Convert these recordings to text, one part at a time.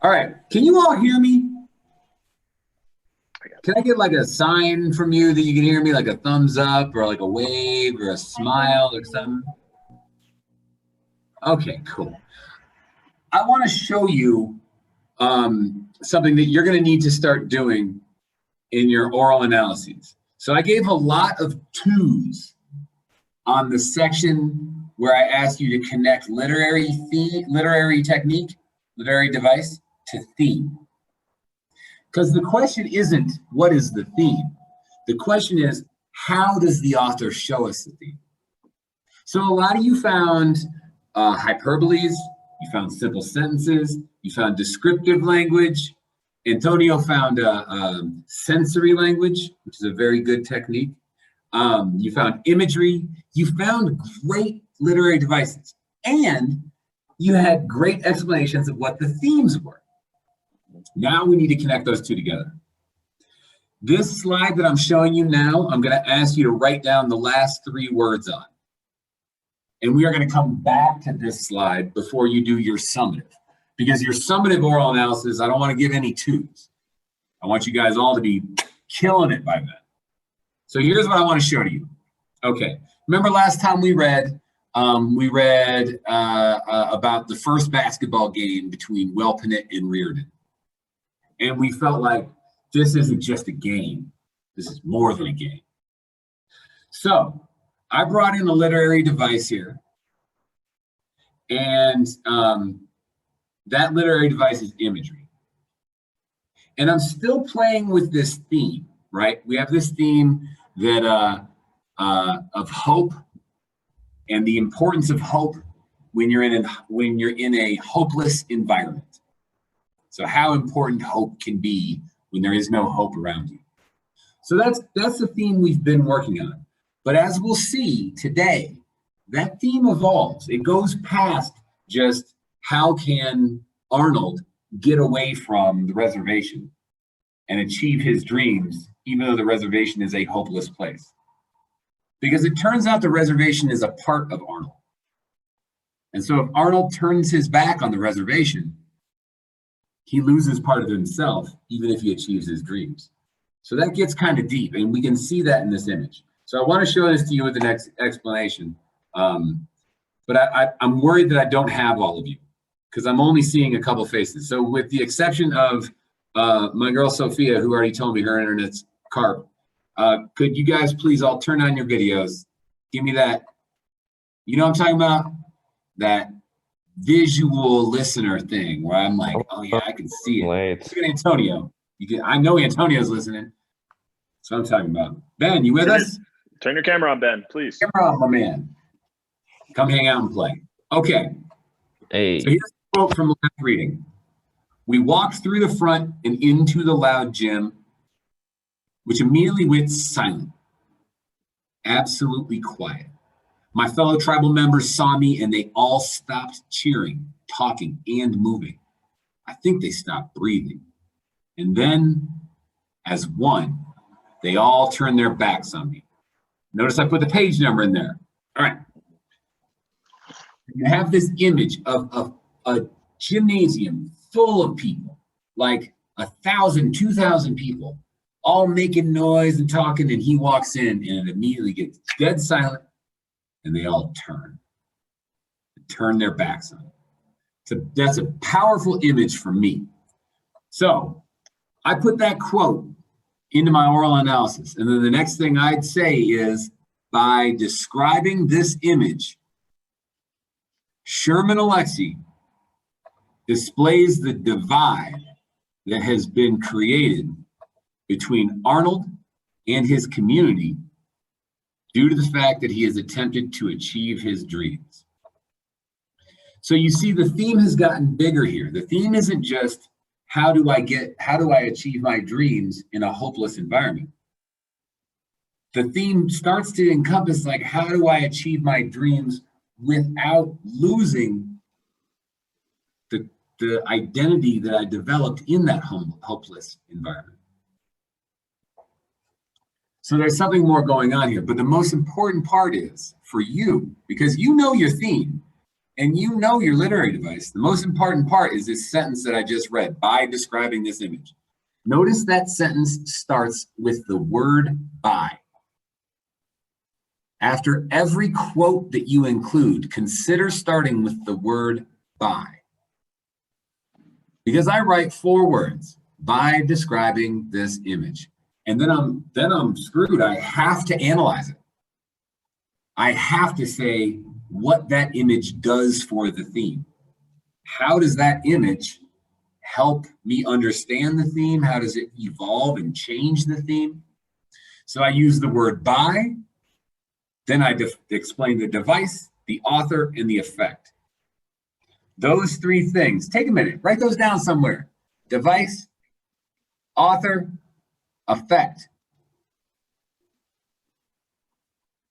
All right, can you all hear me? Can I get like a sign from you that you can hear me, like a thumbs up or like a wave or a smile or something? Okay, cool. I want to show you something that you're going to need to start doing in your oral analyses. So I gave a lot of twos on the section where I asked you to connect literary technique, literary device to theme. Because the question isn't what is the theme? The question is, how does the author show us the theme? So a lot of you found hyperboles, you found simple sentences, you found descriptive language. Antonio found sensory language, which is a very good technique. You found imagery, you found great literary devices, and you had great explanations of what the themes were. Now we need to connect those two together. This slide that I'm showing you now, I'm going to ask you to write down the last 3 words on. And we are going to come back to this slide before you do your summative. Because your summative oral analysis, I don't want to give any twos. I want you guys all to be killing it by then. So here's what I want to show to you. Okay, remember last time we read about the first basketball game between Welpinit and Reardon. And we felt like this isn't just a game. This is more than a game. So I brought in a literary device here. And that literary device is imagery. And I'm still playing with this theme, right? We have this theme that of hope and the importance of hope when you're in a hopeless environment. So how important hope can be when there is no hope around you. So that's the theme we've been working on. But as we'll see today, that theme evolves. It goes past just how can Arnold get away from the reservation and achieve his dreams, even though the reservation is a hopeless place. Because it turns out the reservation is a part of Arnold. And so if Arnold turns his back on the reservation, he loses part of himself, even if he achieves his dreams. So that gets kind of deep, and we can see that in this image. So I want to show this to you with the next explanation. But I'm worried that I don't have all of you, because I'm only seeing a couple faces. So with the exception of my girl Sophia, who already told me her internet's carp, could you guys please all turn on your videos? Give me that, you know what I'm talking about? That visual listener thing where I'm like, oh yeah, I can see it. Look at Antonio. I know Antonio's listening. That's what I'm talking about. Ben, you with us? Turn your camera on, Ben, please. Camera on, my man. Come hang out and play. Okay. Hey. So here's a quote from last reading. We walked through the front and into the loud gym, which immediately went silent, absolutely quiet. My fellow tribal members saw me and they all stopped cheering, talking, and moving. I think they stopped breathing. And then, as one, they all turned their backs on me. Notice I put the page number in there. All right. You have this image of a gymnasium full of people, like 1,000, 2,000 people, all making noise and talking, and he walks in and it immediately gets dead silent. And they all turn their backs on it. So that's a powerful image for me. So I put that quote into my oral analysis. And then the next thing I'd say is, by describing this image, Sherman Alexie displays the divide that has been created between Arnold and his community due to the fact that he has attempted to achieve his dreams. So you see the theme has gotten bigger here. The theme isn't just how do I achieve my dreams in a hopeless environment? The theme starts to encompass like, how do I achieve my dreams without losing the identity that I developed in that hopeless environment? So there's something more going on here, but the most important part is for you, because you know your theme, and you know your literary device, the most important part is this sentence that I just read, by describing this image. Notice that sentence starts with the word by. After every quote that you include, consider starting with the word by. Because I write 4 words, by describing this image. And then I'm screwed. I have to analyze it. I have to say what that image does for the theme. How does that image help me understand the theme? How does it evolve and change the theme? So I use the word by, then I explain the device, the author, and the effect. Those 3 things, take a minute, write those down somewhere. Device, author, effect.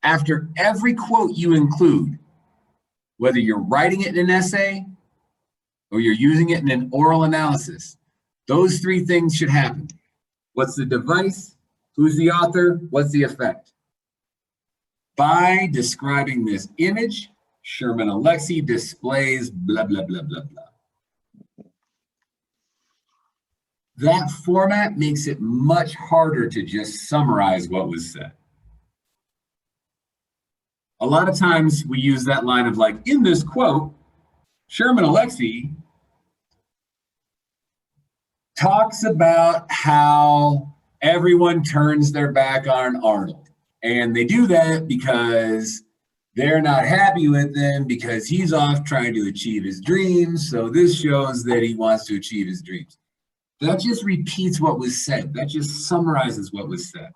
After every quote you include, whether you're writing it in an essay or you're using it in an oral analysis, those 3 things should happen. What's the device? Who's the author? What's the effect? By describing this image, Sherman Alexie displays blah, blah, blah, blah, blah. That format makes it much harder to just summarize what was said. A lot of times we use that line of like, in this quote, Sherman Alexie talks about how everyone turns their back on Arnold. And they do that because they're not happy with him because he's off trying to achieve his dreams. So this shows that he wants to achieve his dreams. That just repeats what was said. That just summarizes what was said.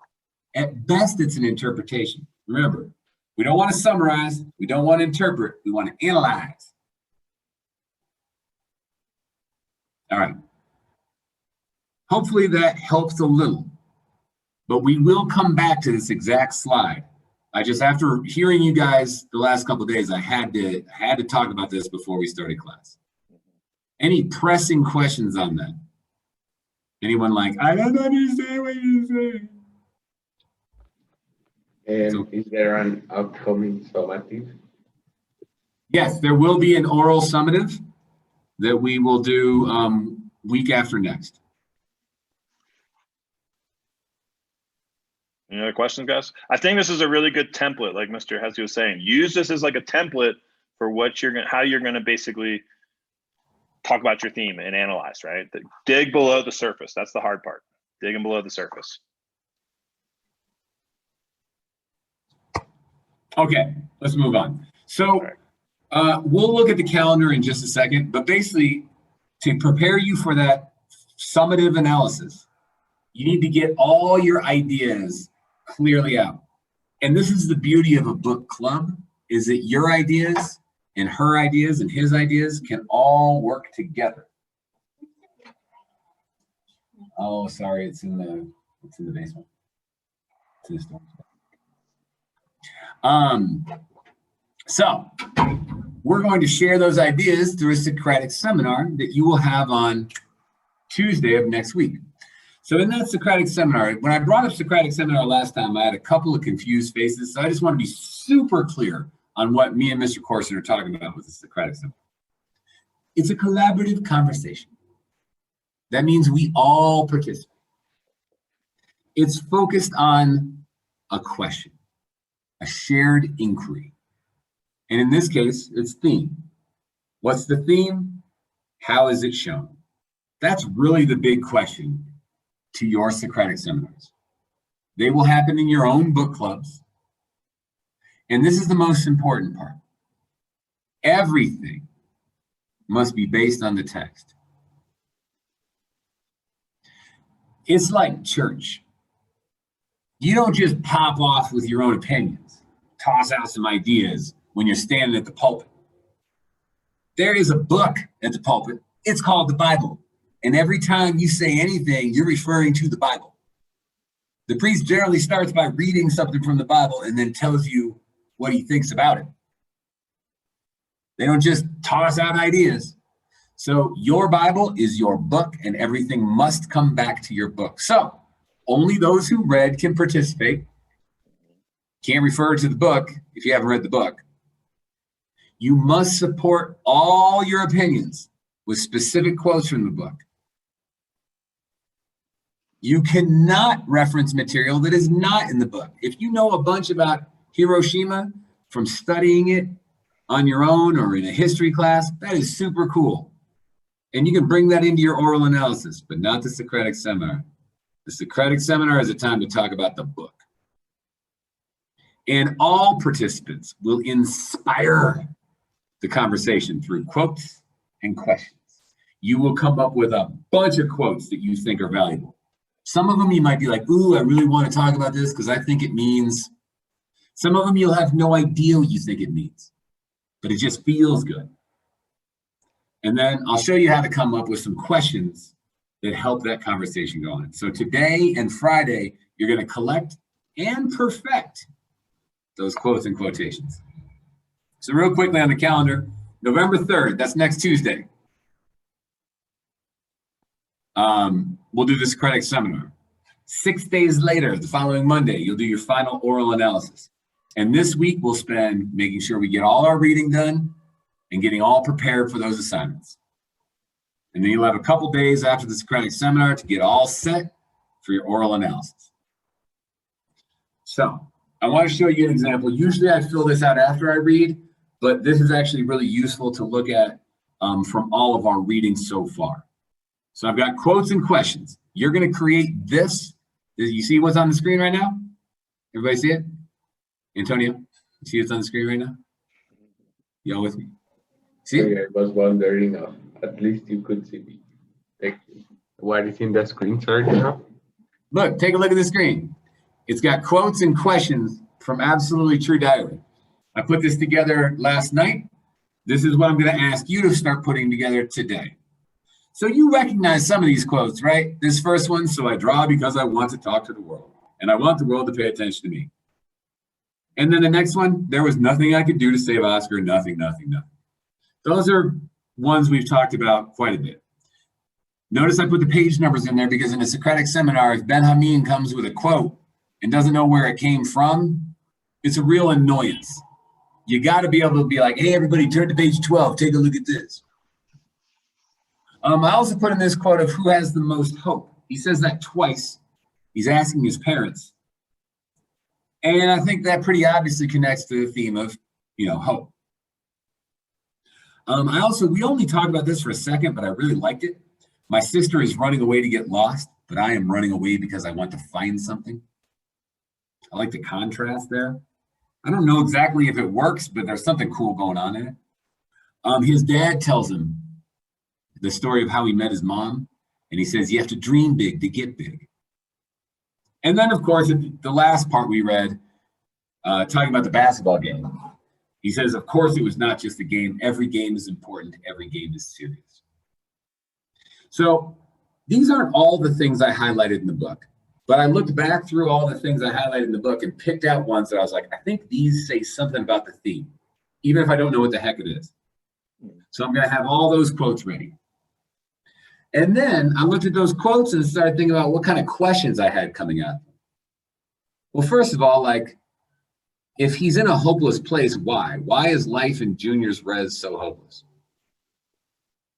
At best, it's an interpretation. Remember, we don't want to summarize. We don't want to interpret. We want to analyze. All right. Hopefully that helps a little, but we will come back to this exact slide. I just, after hearing you guys the last couple of days, I had to talk about this before we started class. Any pressing questions on that? Anyone like, I don't understand what you're saying? Is there an upcoming summative? Yes, there will be an oral summative that we will do week after next. Any other questions, guys? I think this is a really good template, like Mr. Hessee was saying. Use this as like a template for what how you're gonna basically talk about your theme and analyze, right? Dig below the surface. That's the hard part. Digging below the surface. Okay, let's move on. So we'll look at the calendar in just a second, but basically to prepare you for that summative analysis, you need to get all your ideas clearly out. And this is the beauty of a book club, is that your ideas and her ideas and his ideas can all work together. Oh, sorry, it's in the basement. It's in the store. So we're going to share those ideas through a Socratic seminar that you will have on Tuesday of next week. So in that Socratic seminar, when I brought up Socratic seminar last time, I had a couple of confused faces. So I just want to be super clear on what me and Mr. Corson are talking about with the Socratic seminar. It's a collaborative conversation. That means we all participate. It's focused on a question, a shared inquiry. And in this case, it's theme. What's the theme? How is it shown? That's really the big question to your Socratic seminars. They will happen in your own book clubs. And this is the most important part. Everything must be based on the text. It's like church. You don't just pop off with your own opinions, toss out some ideas when you're standing at the pulpit. There is a book at the pulpit. It's called the Bible. And every time you say anything, you're referring to the Bible. The priest generally starts by reading something from the Bible and then tells you what he thinks about it. They don't just toss out ideas. So your Bible is your book, and everything must come back to your book. So only those who read can participate. Can't refer to the book if you haven't read the book. You must support all your opinions with specific quotes from the book. You cannot reference material that is not in the book. If you know a bunch about Hiroshima from studying it on your own or in a history class, that is super cool. And you can bring that into your oral analysis, but not the Socratic seminar. The Socratic seminar is a time to talk about the book. And all participants will inspire the conversation through quotes and questions. You will come up with a bunch of quotes that you think are valuable. Some of them you might be like, ooh, I really want to talk about this because I think it means. Some of them you'll have no idea what you think it means, but it just feels good. And then I'll show you how to come up with some questions that help that conversation go on. So today and Friday, you're going to collect and perfect those quotes and quotations. So real quickly on the calendar, November 3rd, that's next Tuesday. We'll do the Socratic seminar. 6 days later, the following Monday, you'll do your final oral analysis. And this week we'll spend making sure we get all our reading done and getting all prepared for those assignments. And then you'll have a couple days after the Socratic seminar to get all set for your oral analysis. So I want to show you an example. Usually I fill this out after I read, but this is actually really useful to look at from all of our reading so far. So I've got quotes and questions. You're going to create this. You see what's on the screen right now? Everybody see it? Antonio, you see what's on the screen right now? Y'all with me? See it? I was wondering, at least you could see me. Thank you. What is in the screen, sorry? Look, take a look at the screen. It's got quotes and questions from Absolutely True Diary. I put this together last night. This is what I'm going to ask you to start putting together today. So you recognize some of these quotes, right? This first one, so I draw because I want to talk to the world, and I want the world to pay attention to me. And then the next one, there was nothing I could do to save Oscar, nothing. Those are ones we've talked about quite a bit. Notice I put the page numbers in there because in a Socratic seminar, if Ben Hameen comes with a quote and doesn't know where it came from, it's a real annoyance. You got to be able to be like, hey, everybody, turn to page 12. Take a look at this. I also put in this quote of who has the most hope. He says that twice. He's asking his parents. And I think that pretty obviously connects to the theme of, hope. We only talked about this for a second, but I really liked it. My sister is running away to get lost, but I am running away because I want to find something. I like the contrast there. I don't know exactly if it works, but there's something cool going on in it. His dad tells him the story of how he met his mom, and he says, you have to dream big to get big. And then, of course, the last part we read, talking about the basketball game, he says, of course, it was not just a game. Every game is important. Every game is serious. So these aren't all the things I highlighted in the book, but I looked back through all the things I highlighted in the book and picked out ones that I was like, I think these say something about the theme, even if I don't know what the heck it is. So I'm going to have all those quotes ready. And then I looked at those quotes and started thinking about what kind of questions I had coming up. Well, first of all, if he's in a hopeless place, why? Why is life in Junior's res so hopeless?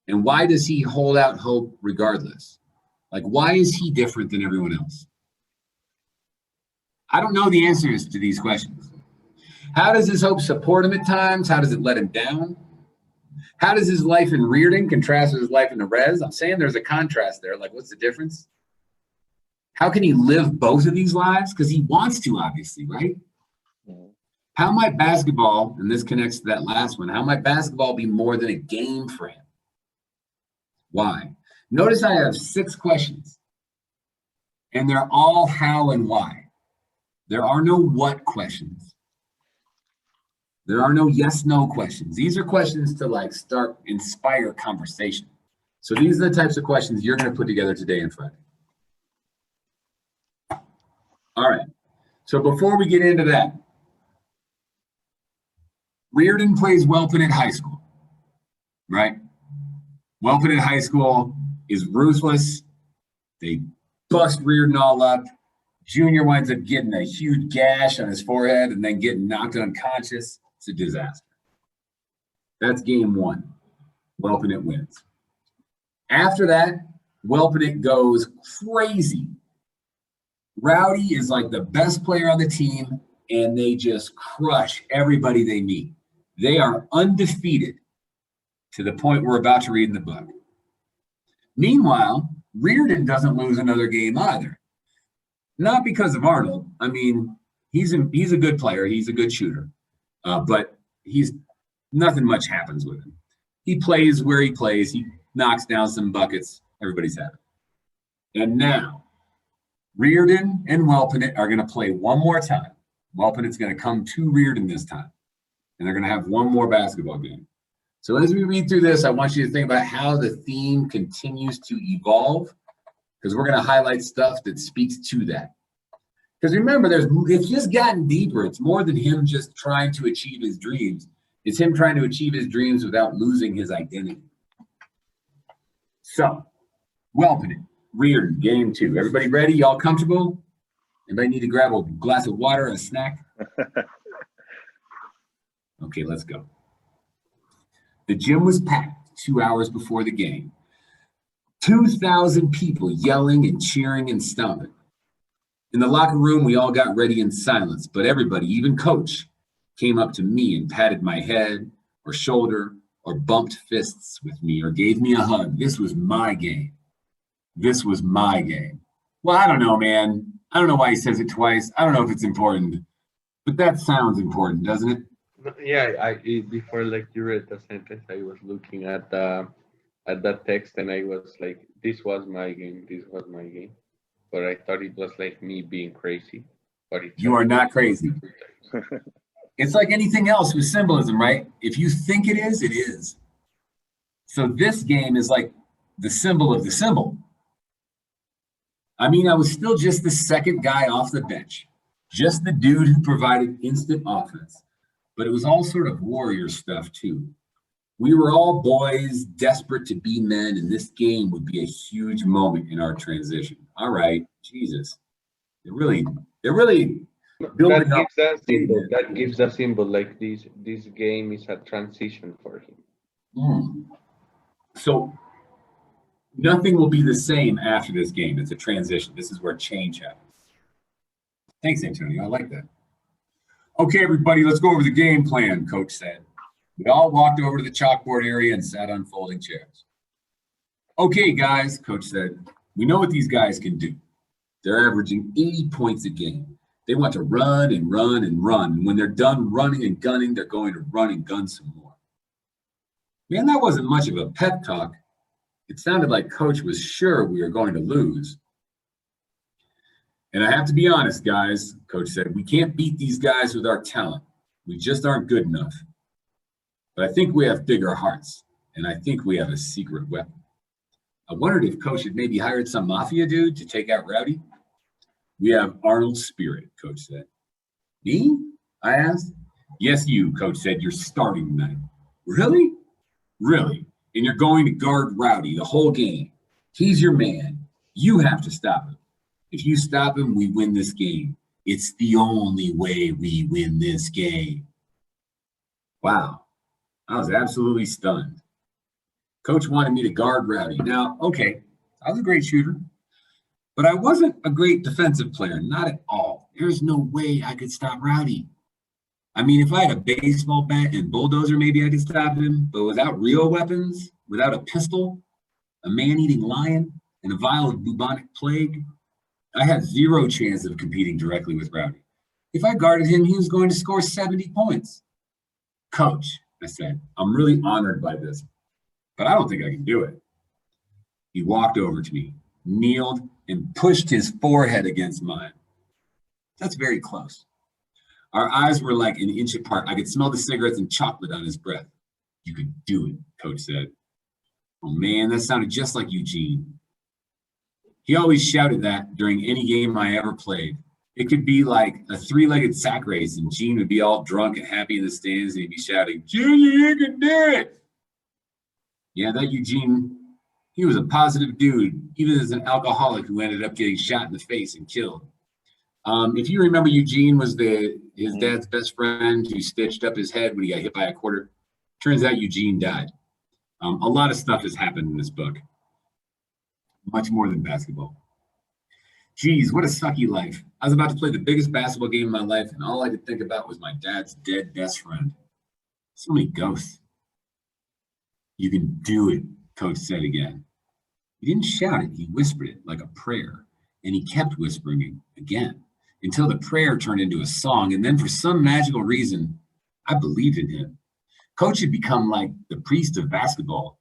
And why does he hold out hope regardless? Why is he different than everyone else? I don't know the answers to these questions. How does his hope support him at times? How does it let him down? How does his life in Reardon contrast with his life in the res? I'm saying there's a contrast there. What's the difference? How can he live both of these lives? Because he wants to, obviously, right? How might basketball, and this connects to that last one, how might basketball be more than a game for him? Why? Notice I have 6 questions, and they're all how and why. There are no what questions. There are no yes/no questions. These are questions to inspire conversation. So these are the types of questions you're going to put together today and Friday. All right. So before we get into that, Reardon plays Welpinett High School, right? Welpinett High School is ruthless. They bust Reardon all up. Junior winds up getting a huge gash on his forehead and then getting knocked unconscious. It's a disaster. That's game one. Welpinit wins. After that, Welpinit goes crazy. Rowdy is like the best player on the team, and they just crush everybody they meet. They are undefeated to the point we're about to read in the book. Meanwhile, Reardon doesn't lose another game either. Not because of Arnold. I mean, he's a good player. He's a good shooter. But nothing much happens with him. He plays where he plays. He knocks down some buckets. Everybody's happy. And now, Reardon and Welpinit are going to play one more time. Welpinit's going to come to Reardon this time. And they're going to have one more basketball game. So as we read through this, I want you to think about how the theme continues to evolve, because we're going to highlight stuff that speaks to that. Because remember, it's just gotten deeper. It's more than him just trying to achieve his dreams. It's him trying to achieve his dreams without losing his identity. So, Welpinit, Reardon, game two. Everybody ready? Y'all comfortable? Anybody need to grab a glass of water and a snack? Okay, let's go. The gym was packed 2 hours before the game. 2,000 people yelling and cheering and stomping. In the locker room, we all got ready in silence, but everybody, even coach, came up to me and patted my head or shoulder or bumped fists with me or gave me a hug. This was my game. This was my game. Well, I don't know, man. I don't know why he says it twice. I don't know if it's important, but that sounds important, doesn't it? Yeah, before like you read the sentence, I was looking at that text and I was like, this was my game. This was my game. But I thought it was like me being crazy. But you are not crazy. It's like anything else with symbolism, right? If you think it is, it is. So this game is like the symbol of the symbol. I mean, I was still just the second guy off the bench, just the dude who provided instant offense. But it was all sort of warrior stuff too. We were all boys desperate to be men, and this game would be a huge moment in our transition. All right, Jesus. They're really building up. That gives a symbol like this game is a transition for him. So nothing will be the same after this game. It's a transition. This is where change happens. Thanks, Antonio. I like that. Okay, everybody, let's go over the game plan, Coach said. We all walked over to the chalkboard area and sat on folding chairs. Okay, guys, Coach said, we know what these guys can do. They're averaging 80 points a game. They want to run and run and run. And when they're done running and gunning, they're going to run and gun some more. Man, that wasn't much of a pep talk. It sounded like Coach was sure we were going to lose. And I have to be honest, guys, Coach said, we can't beat these guys with our talent. We just aren't good enough. But I think we have bigger hearts, and I think we have a secret weapon. I wondered if Coach had maybe hired some mafia dude to take out Rowdy. We have Arnold's spirit, Coach said. Me? I asked. Yes, you, Coach said. You're starting tonight. Really? Really? And you're going to guard Rowdy the whole game. He's your man. You have to stop him. If you stop him, we win this game. It's the only way we win this game. Wow. I was absolutely stunned. Coach wanted me to guard Rowdy. Now, okay, I was a great shooter, but I wasn't a great defensive player, not at all. There's no way I could stop Rowdy. I mean, if I had a baseball bat and bulldozer, maybe I could stop him, but without real weapons, without a pistol, a man-eating lion, and a vial of bubonic plague, I had zero chance of competing directly with Rowdy. If I guarded him, he was going to score 70 points. Coach, I said, I'm really honored by this, but I don't think I can do it. He walked over to me, kneeled, and pushed his forehead against mine. That's very close. Our eyes were like an inch apart. I could smell the cigarettes and chocolate on his breath. You could do it, Coach said. Oh man, that sounded just like Eugene. He always shouted that during any game I ever played. It could be like a three-legged sack race, and Gene would be all drunk and happy in the stands, and he'd be shouting, Junior, you can do it! Yeah, that Eugene, he was a positive dude, even as an alcoholic who ended up getting shot in the face and killed. If you remember, Eugene was his dad's best friend who stitched up his head when he got hit by a quarter. Turns out Eugene died. A lot of stuff has happened in this book. Much more than basketball. Geez, what a sucky life. I was about to play the biggest basketball game of my life, and all I could think about was my dad's dead best friend. So many ghosts. You can do it, Coach said again. He didn't shout it, he whispered it like a prayer, and he kept whispering it again until the prayer turned into a song, and then for some magical reason, I believed in him. Coach had become like the priest of basketball,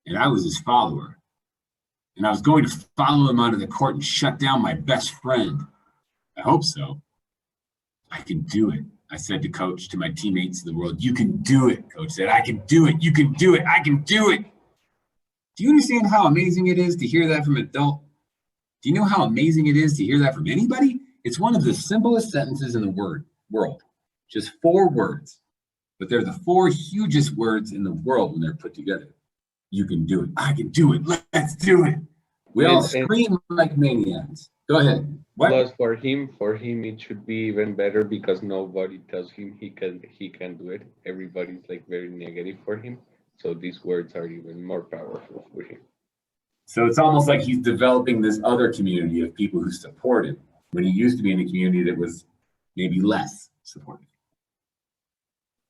and I was his follower. And I was going to follow him onto the court and shut down my best friend. I hope so. I can do it, I said to Coach, to my teammates in the world. You can do it, Coach said. I can do it. You can do it. I can do it. Do you understand how amazing it is to hear that from an adult? Do you know how amazing it is to hear that from anybody? It's one of the simplest sentences in the world. Just 4 words. But they're the 4 hugest words in the world when they're put together. You can do it. I can do it. Let's do it. We all scream like maniacs. Go ahead. What? Plus, for him, it should be even better because nobody tells him he can do it. Everybody's like very negative for him. So these words are even more powerful for him. So it's almost like he's developing this other community of people who support him when he used to be in a community that was maybe less supportive.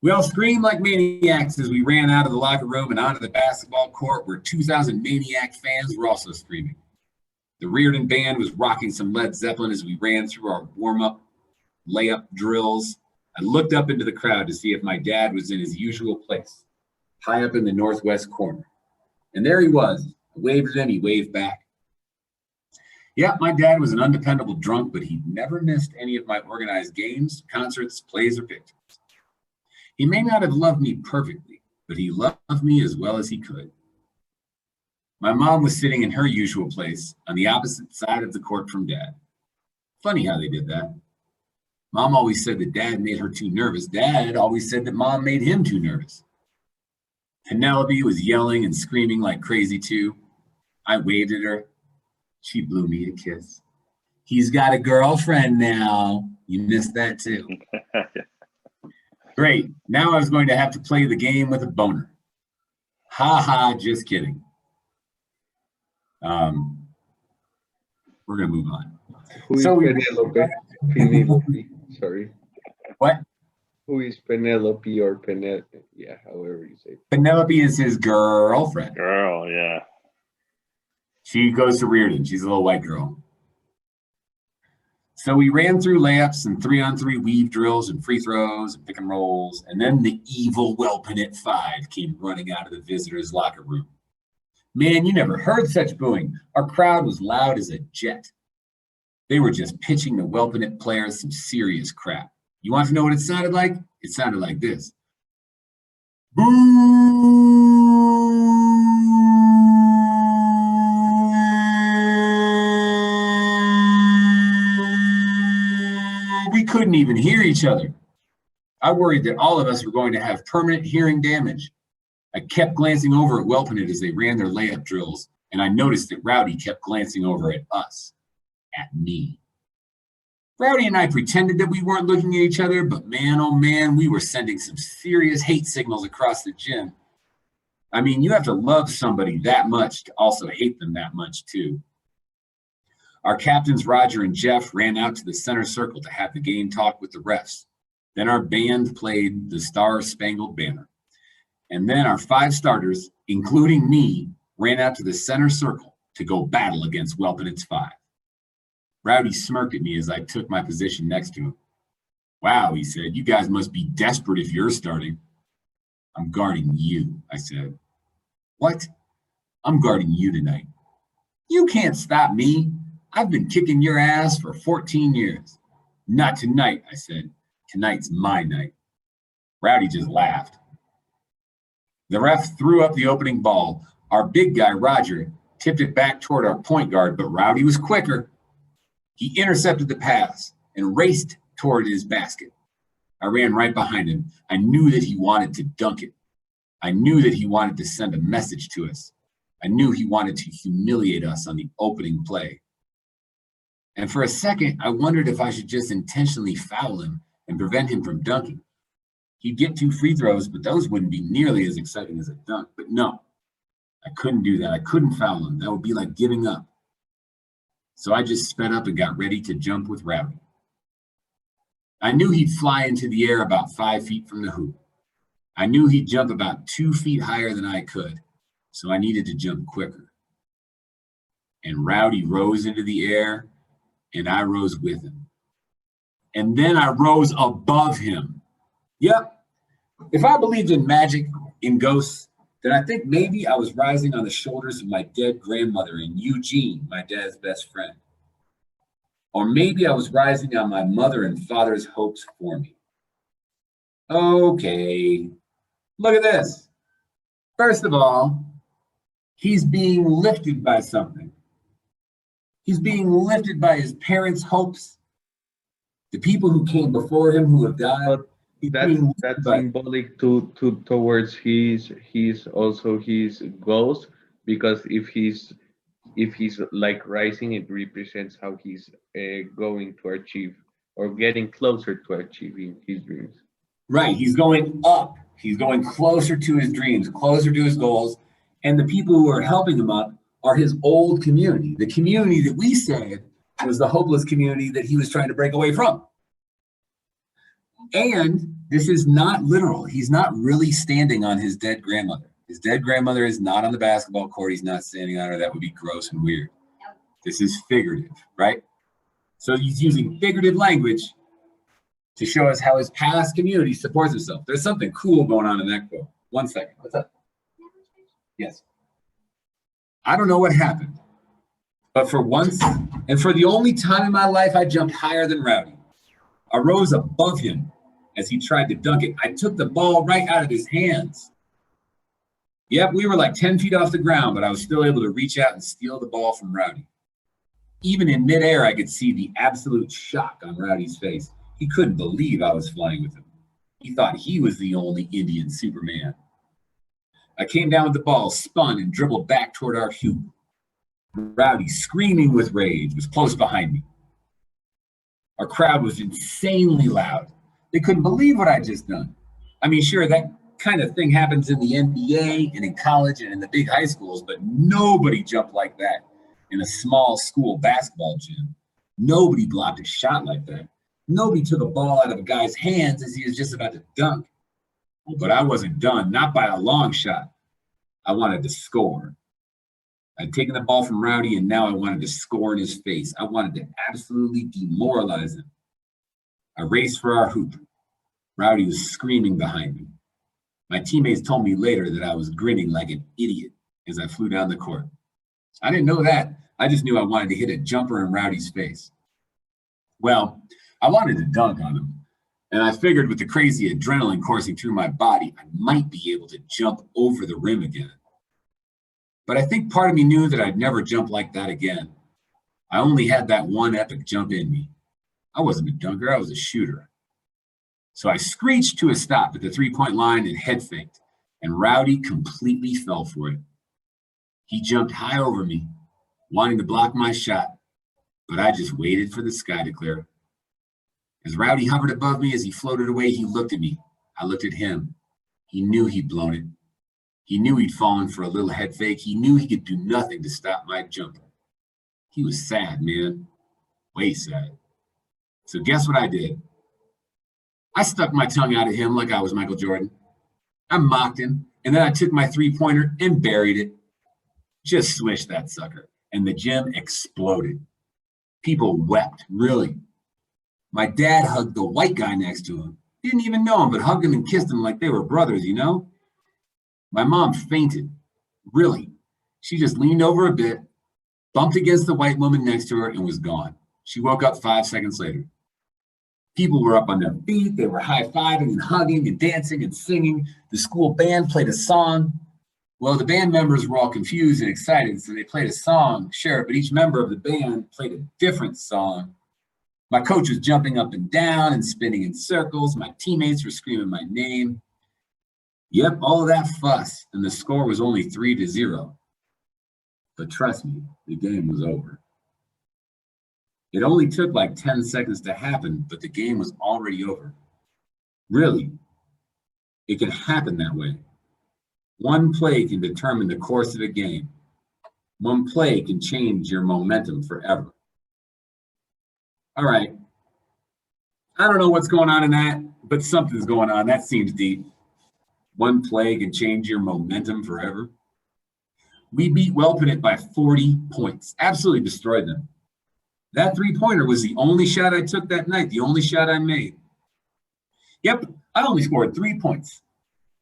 We all screamed like maniacs as we ran out of the locker room and onto the basketball court where 2,000 maniac fans were also screaming. The Reardon band was rocking some Led Zeppelin as we ran through our warm-up layup drills. I looked up into the crowd to see if my dad was in his usual place, high up in the northwest corner. And there he was. I waved at him, he waved back. Yeah, my dad was an undependable drunk, but he never missed any of my organized games, concerts, plays, or pictures. He may not have loved me perfectly, but he loved me as well as he could. My mom was sitting in her usual place on the opposite side of the court from Dad. Funny how they did that. Mom always said that Dad made her too nervous. Dad always said that Mom made him too nervous. Penelope was yelling and screaming like crazy too. I waved at her. She blew me a kiss. He's got a girlfriend now. You missed that too. Great. Now I was going to have to play the game with a boner. Ha ha, just kidding. We're going to move on. Who is Penelope? Penelope. Sorry. What? Who is Penelope or Penelope? Yeah, however you say it. Penelope is his girlfriend. Girl, yeah. She goes to Reardon. She's a little white girl. So we ran through layups and 3-on-3 weave drills and free throws and pick and rolls. And then the evil Welpinette 5 came running out of the visitors' locker room. Man, you never heard such booing. Our crowd was loud as a jet. They were just pitching the Welpinette players some serious crap. You want to know what it sounded like? It sounded like this. Boo! We couldn't even hear each other. I worried that all of us were going to have permanent hearing damage. I kept glancing over at Welpinette as they ran their layup drills, and I noticed that Rowdy kept glancing over at us, at me. Rowdy and I pretended that we weren't looking at each other, but man, oh man, we were sending some serious hate signals across the gym. I mean, you have to love somebody that much to also hate them that much too. Our captains, Roger and Jeff, ran out to the center circle to have the game talk with the refs. Then our band played the Star-Spangled Banner. And then our 5 starters, including me, ran out to the center circle to go battle against Welpinette's 5. Rowdy smirked at me as I took my position next to him. Wow, he said, you guys must be desperate if you're starting. I'm guarding you, I said. What? I'm guarding you tonight. You can't stop me. I've been kicking your ass for 14 years. Not tonight, I said. Tonight's my night. Rowdy just laughed. The ref threw up the opening ball. Our big guy, Roger, tipped it back toward our point guard, but Rowdy was quicker. He intercepted the pass and raced toward his basket. I ran right behind him. I knew that he wanted to dunk it. I knew that he wanted to send a message to us. I knew he wanted to humiliate us on the opening play. And for a second, I wondered if I should just intentionally foul him and prevent him from dunking. He'd get 2 free throws, but those wouldn't be nearly as exciting as a dunk. But no, I couldn't do that. I couldn't foul him. That would be like giving up. So I just sped up and got ready to jump with Rowdy. I knew he'd fly into the air about 5 feet from the hoop. I knew he'd jump about 2 feet higher than I could, so I needed to jump quicker. And Rowdy rose into the air, and I rose with him. And then I rose above him. Yep. If I believed in magic, in ghosts, then I think maybe I was rising on the shoulders of my dead grandmother and Eugene, my dad's best friend. Or maybe I was rising on my mother and father's hopes for me. Okay, look at this. First of all, he's being lifted by something. He's being lifted by his parents' hopes, the people who came before him who have died. But that's symbolic towards his also his goals, because if he's like rising, it represents how he's going to achieve or getting closer to achieving his dreams. Right, he's going up. He's going closer to his dreams, closer to his goals. And the people who are helping him up are his old community, the community that we said was the hopeless community that he was trying to break away from. And this is not literal. He's not really standing on his dead grandmother. His dead grandmother is not on the basketball court. He's not standing on her. That would be gross and weird. This is figurative, right? So he's using figurative language to show us how his past community supports himself. There's something cool going on in that quote. 1 second. What's up? Yes. I don't know what happened, but for once, and for the only time in my life, I jumped higher than Rowdy. I rose above him as he tried to dunk it. I took the ball right out of his hands. Yep, we were like 10 feet off the ground, but I was still able to reach out and steal the ball from Rowdy. Even in midair, I could see the absolute shock on Rowdy's face. He couldn't believe I was flying with him. He thought he was the only Indian Superman. I came down with the ball, spun, and dribbled back toward our hoop. Rowdy, screaming with rage, was close behind me. Our crowd was insanely loud. They couldn't believe what I'd just done. I mean, sure, that kind of thing happens in the NBA and in college and in the big high schools, but nobody jumped like that in a small school basketball gym. Nobody blocked a shot like that. Nobody took a ball out of a guy's hands as he was just about to dunk. But I wasn't done, not by a long shot. I wanted to score. I'd taken the ball from Rowdy, and now I wanted to score in his face. I wanted to absolutely demoralize him. I raced for our hoop. Rowdy was screaming behind me. My teammates told me later that I was grinning like an idiot as I flew down the court. I didn't know that. I just knew I wanted to hit a jumper in Rowdy's face. Well, I wanted to dunk on him, and I figured with the crazy adrenaline coursing through my body, I might be able to jump over the rim again. But I think part of me knew that I'd never jump like that again. I only had that one epic jump in me. I wasn't a dunker, I was a shooter. So I screeched to a stop at the three-point line and head faked, and Rowdy completely fell for it. He jumped high over me, wanting to block my shot, but I just waited for the sky to clear. As Rowdy hovered above me as he floated away, he looked at me. I looked at him. He knew he'd blown it. He knew he'd fallen for a little head fake. He knew he could do nothing to stop my jumper. He was sad, man. Way sad. So guess what I did? I stuck my tongue out at him like I was Michael Jordan. I mocked him, and then I took my three-pointer and buried it. Just swished that sucker, and the gym exploded. People wept, really. My dad hugged the white guy next to him. Didn't even know him, but hugged him and kissed him like they were brothers, you know? My mom fainted, really. She just leaned over a bit, bumped against the white woman next to her, and was gone. She woke up 5 seconds later. People were up on their feet. They were high-fiving and hugging and dancing and singing. The school band played a song. Well, the band members were all confused and excited, so they played a song, sure, but each member of the band played a different song. My coach was jumping up and down and spinning in circles. My teammates were screaming my name. Yep, all of that fuss, and the score was only 3-0. But trust me, the game was over. It only took like 10 seconds to happen, but the game was already over. Really, It can happen that way. One play can determine the course of a game. One play can change your momentum forever. All right. I don't know what's going on in that, but something's going on. That seems deep. One play can change your momentum forever. We beat Welpinit by 40 points. Absolutely destroyed them. That three-pointer was the only shot I took that night, the only shot I made. Yep, I only scored 3 points.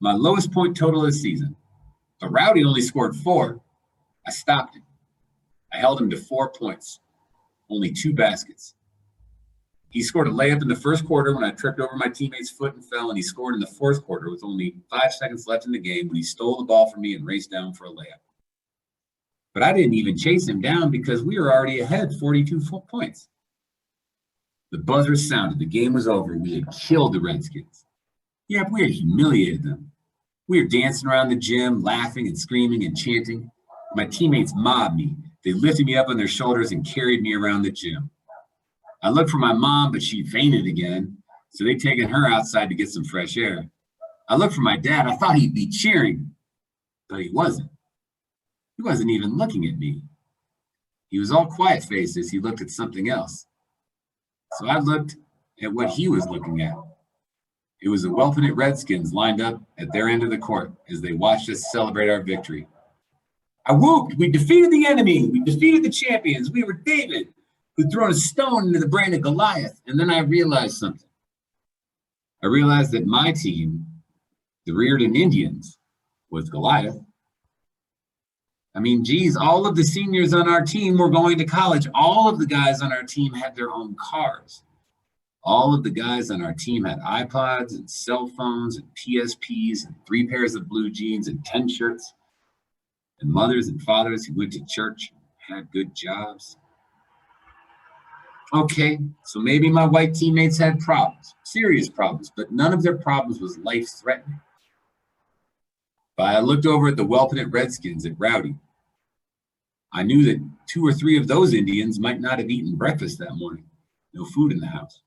My lowest point total of the season. But Rowdy only scored 4. I stopped him. I held him to 4 points. Only 2 baskets. He scored a layup in the first quarter when I tripped over my teammate's foot and fell, and he scored in the fourth quarter with only 5 seconds left in the game when he stole the ball from me and raced down for a layup. But I didn't even chase him down because we were already ahead 42 points. The buzzer sounded. The game was over. We had killed the Redskins. Yeah, we had humiliated them. We were dancing around the gym, laughing and screaming and chanting. My teammates mobbed me. They lifted me up on their shoulders and carried me around the gym. I looked for my mom, but she fainted again, so they'd taken her outside to get some fresh air. I looked for my dad. I thought he'd be cheering, but he wasn't. He wasn't even looking at me. He was all quiet faced as he looked at something else. So I looked at what he was looking at. It was the Welpinit Redskins lined up at their end of the court as they watched us celebrate our victory. I whooped. We defeated the enemy. We defeated the champions. We were David, who'd thrown a stone into the brain of Goliath. And then I realized something. I realized that my team, the Reardon Indians, was Goliath. I mean, geez, all of the seniors on our team were going to college. All of the guys on our team had their own cars. All of the guys on our team had iPods and cell phones and PSPs and 3 pairs of blue jeans and 10 shirts. And mothers and fathers who went to church and had good jobs. Okay, so maybe my white teammates had problems, serious problems, but none of their problems was life-threatening. But I looked over at the Welpinit Redskins at Rowdy. I knew that 2 or 3 of those Indians might not have eaten breakfast that morning. No food in the house.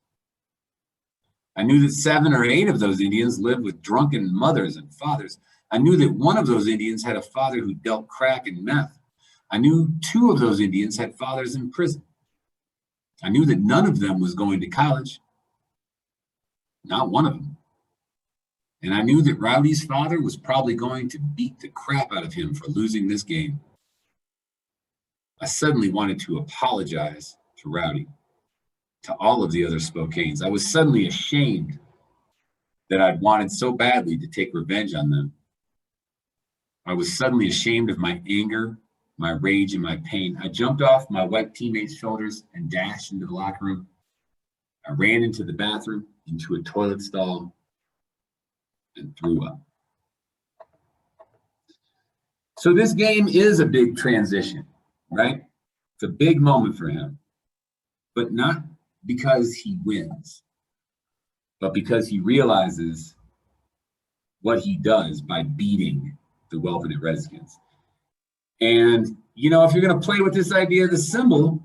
I knew that 7 or 8 of those Indians lived with drunken mothers and fathers. I knew that one of those Indians had a father who dealt crack and meth. I knew 2 of those Indians had fathers in prison. I knew that none of them was going to college. Not one of them. And I knew that Rowdy's father was probably going to beat the crap out of him for losing this game. I suddenly wanted to apologize to Rowdy, to all of the other Spokanes. I was suddenly ashamed that I'd wanted so badly to take revenge on them. I was suddenly ashamed of my anger, my rage, and my pain. I jumped off my white teammates' shoulders and dashed into the locker room. I ran into the bathroom, into a toilet stall, and threw up. So this game is a big transition, right? It's a big moment for him, but not because he wins, but because he realizes what he does by beating the Welpinit Redskins. And, you know, if you're going to play with this idea of the symbol,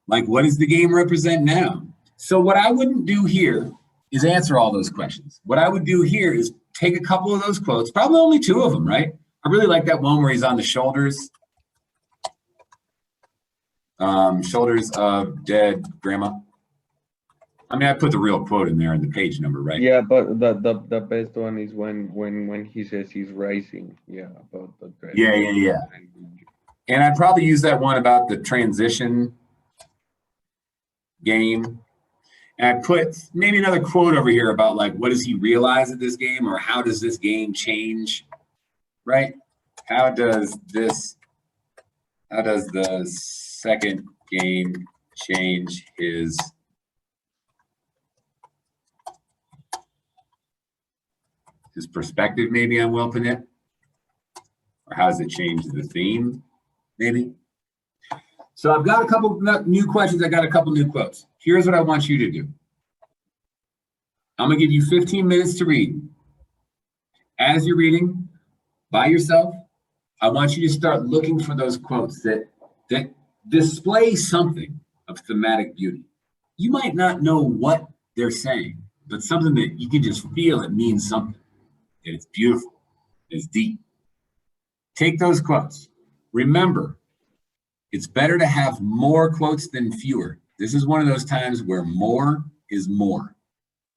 like, what does the game represent now? So what I wouldn't do here is answer all those questions. What I would do here is take a couple of those quotes, probably only 2 of them, right? I really like that one where he's on the shoulders of dead grandma. I mean, I put the real quote in there and the page number, right? Yeah, but the best one is when he says he's rising. Yeah, about the Yeah. And I'd probably use that one about the transition game. And I put maybe another quote over here about, like, what does he realize at this game, or how does this game change, right? How does the second game change his perspective maybe on Welpinit? Or how does it change the theme, maybe? So I've got a couple new questions. I got a couple new quotes. Here's what I want you to do. I'm going to give you 15 minutes to read. As you're reading by yourself, I want you to start looking for those quotes that display something of thematic beauty. You might not know what they're saying, but something that you can just feel it means something. And it's beautiful. It's deep. Take those quotes. Remember, it's better to have more quotes than fewer. This is one of those times where more is more.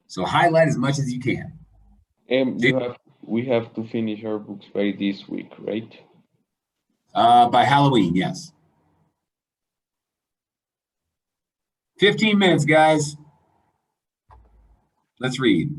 So highlight as much as you can. We have to finish our books by this week, right? By Halloween, yes. 15 minutes, guys. Let's read.